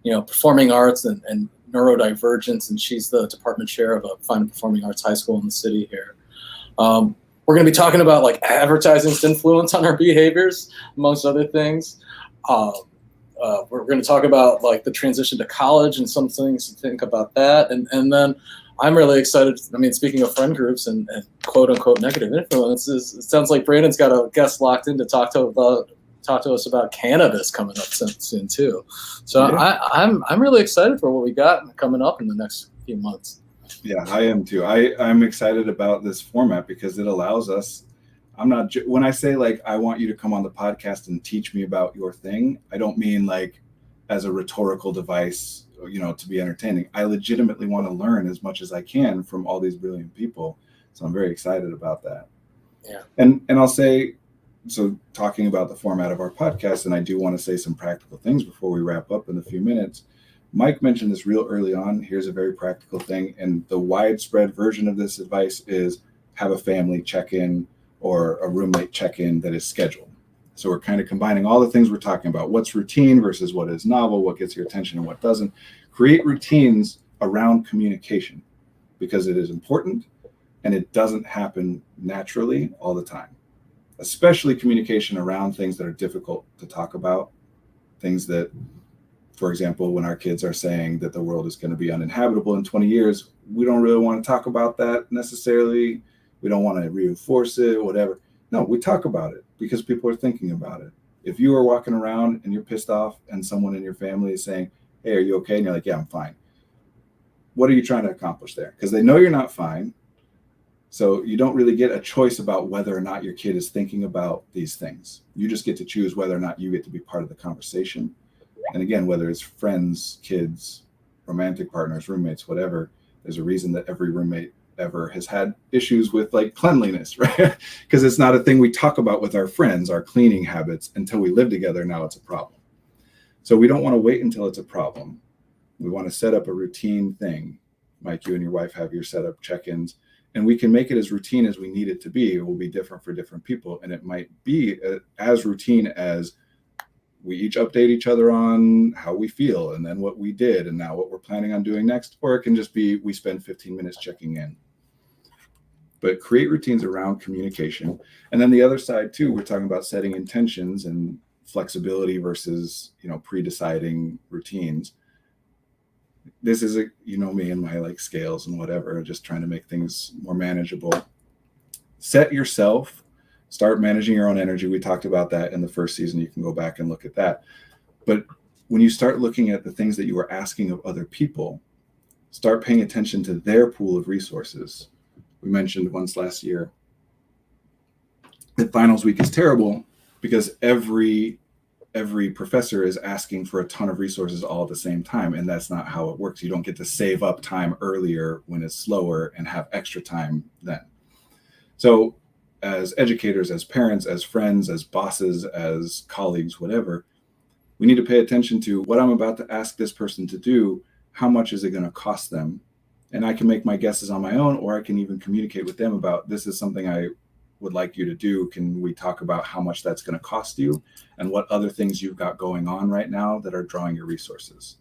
performing arts and neurodivergence, and she's the department chair of a fine performing arts high school in the city here. We're going to be talking about like advertising's influence on our behaviors, amongst other things. We're going to talk about like the transition to college and some things to think about that. And then I'm really excited. I mean, speaking of friend groups and quote unquote negative influences, it sounds like Brandon's got a guest locked in to talk to us about cannabis coming up soon too. So yeah. I'm really excited for what we got coming up in the next few months. Yeah, I am too. I'm excited about this format because it allows us. When I say like, I want you to come on the podcast and teach me about your thing, I don't mean like as a rhetorical device, to be entertaining. I legitimately want to learn as much as I can from all these brilliant people. So I'm very excited about that. Yeah. And I'll say, so talking about the format of our podcast, and I do want to say some practical things before we wrap up in a few minutes. Mike mentioned this real early on. Here's a very practical thing. And the widespread version of this advice is have a family check-in or a roommate check-in that is scheduled. So we're kind of combining all the things we're talking about. What's routine versus what is novel, what gets your attention and what doesn't. Create routines around communication because it is important and it doesn't happen naturally all the time. Especially communication around things that are difficult to talk about. Things that, for example, when our kids are saying that the world is going to be uninhabitable in 20 years, we don't really want to talk about that necessarily. We don't want to reinforce it, whatever. No, we talk about it because people are thinking about it. If you are walking around and you're pissed off and someone in your family is saying, hey, are you okay? And you're like, yeah, I'm fine. What are you trying to accomplish there? Because they know you're not fine. So you don't really get a choice about whether or not your kid is thinking about these things. You just get to choose whether or not you get to be part of the conversation. And again, whether it's friends, kids, romantic partners, roommates, whatever, there's a reason that every roommate ever has had issues with like cleanliness, right? Because it's not a thing we talk about with our friends, our cleaning habits, until we live together. Now it's a problem. So we don't want to wait until it's a problem. We want to set up a routine thing. Mike, you and your wife have your setup check-ins, and we can make it as routine as we need it to be. It will be different for different people. And it might be as routine as we each update each other on how we feel and then what we did and now what we're planning on doing next. Or it can just be we spend 15 minutes checking in. But create routines around communication. And then the other side too, we're talking about setting intentions and flexibility versus, pre-deciding routines. This is me and my like scales and whatever, just trying to make things more manageable. Start managing your own energy. We talked about that in the first season. You can go back and look at that. But when you start looking at the things that you are asking of other people, start paying attention to their pool of resources. We mentioned once last year that finals week is terrible because every professor is asking for a ton of resources all at the same time. And that's not how it works. You don't get to save up time earlier when it's slower and have extra time then. So as educators, as parents, as friends, as bosses, as colleagues, whatever, we need to pay attention to what I'm about to ask this person to do. How much is it going to cost them? And I can make my guesses on my own, or I can even communicate with them about, this is something I would like you to do. Can we talk about how much that's going to cost you and what other things you've got going on right now that are drawing your resources?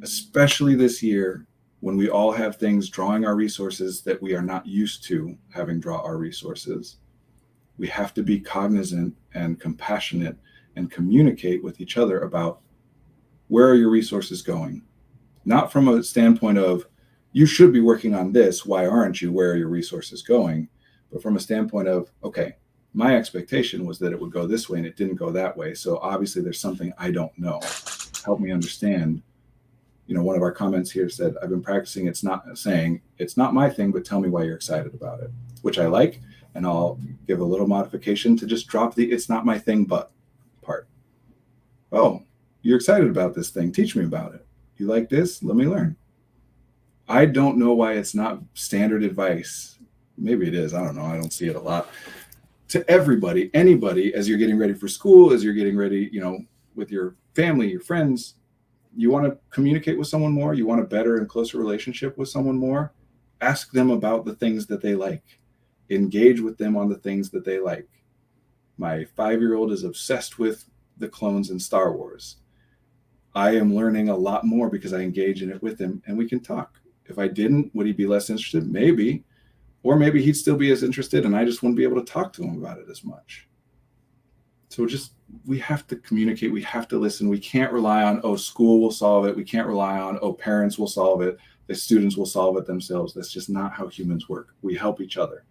Especially this year, when we all have things drawing our resources that we are not used to having draw our resources, we have to be cognizant and compassionate and communicate with each other about where are your resources going? Not from a standpoint of, you should be working on this, why aren't you? Where are your resources going? But from a standpoint of, okay, my expectation was that it would go this way and it didn't go that way. So obviously there's something I don't know. Help me understand. One of our comments here said, I've been practicing it's not my thing, but tell me why you're excited about it, which I like. And I'll give a little modification to just drop the it's not my thing, but part. Oh, you're excited about this thing. Teach me about it. You like this? Let me learn. I don't know why it's not standard advice. Maybe it is. I don't know. I don't see it a lot. To everybody, anybody, as you're getting ready for school, as you're getting ready, with your family, your friends, you want to communicate with someone more, you want a better and closer relationship with someone more, ask them about the things that they like. Engage with them on the things that they like. My 5-year-old is obsessed with the clones in Star Wars. I am learning a lot more because I engage in it with him and we can talk. If I didn't, would he be less interested? Maybe. Or maybe he'd still be as interested and I just wouldn't be able to talk to him about it as much. So we have to communicate. We have to listen. We can't rely on, school will solve it. We can't rely on, parents will solve it. The students will solve it themselves. That's just not how humans work. We help each other.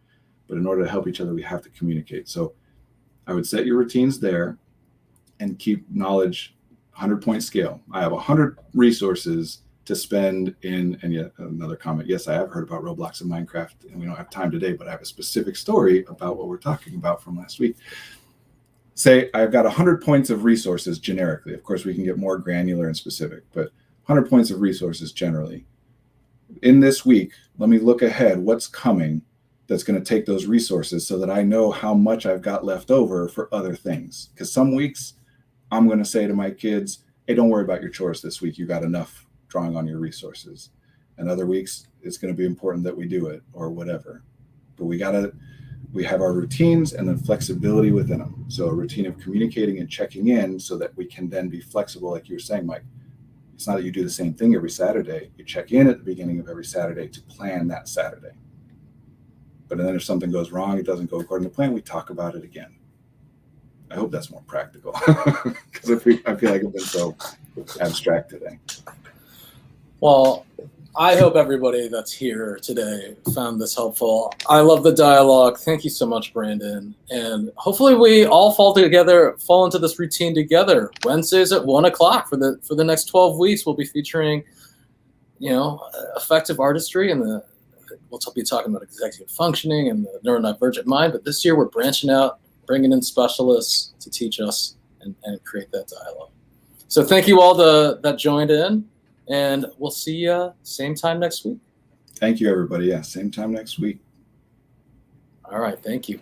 But in order to help each other, we have to communicate. So I would set your routines there and keep knowledge 100-point scale. I have 100 resources to spend in, and yet another comment. Yes, I have heard about Roblox and Minecraft, and we don't have time today, but I have a specific story about what we're talking about from last week. Say I've got 100 points of resources generically. Of course, we can get more granular and specific, but 100 points of resources generally. In this week, let me look ahead. What's coming that's going to take those resources so that I know how much I've got left over for other things? Because some weeks I'm going to say to my kids, hey, don't worry about your chores this week. You got enough drawing on your resources. And other weeks, it's going to be important that we do it or whatever. But we have our routines and then flexibility within them. So a routine of communicating and checking in so that we can then be flexible, like you were saying, Mike. It's not that you do the same thing every Saturday. You check in at the beginning of every Saturday to plan that Saturday. But then if something goes wrong, it doesn't go according to plan, we talk about it again. I hope that's more practical because I feel like I've been so abstract today. Well, I hope everybody that's here today found this helpful. I love the dialogue. Thank you so much, Brandon. And hopefully we all fall into this routine together. Wednesdays at 1:00 for the next 12 weeks. We'll be featuring, effective artistry and we'll be talking about executive functioning and the neurodivergent mind. But this year we're branching out, bringing in specialists to teach us and create that dialogue. So thank you all that joined in. And we'll see you same time next week. Thank you, everybody. Yeah, same time next week. All right, thank you.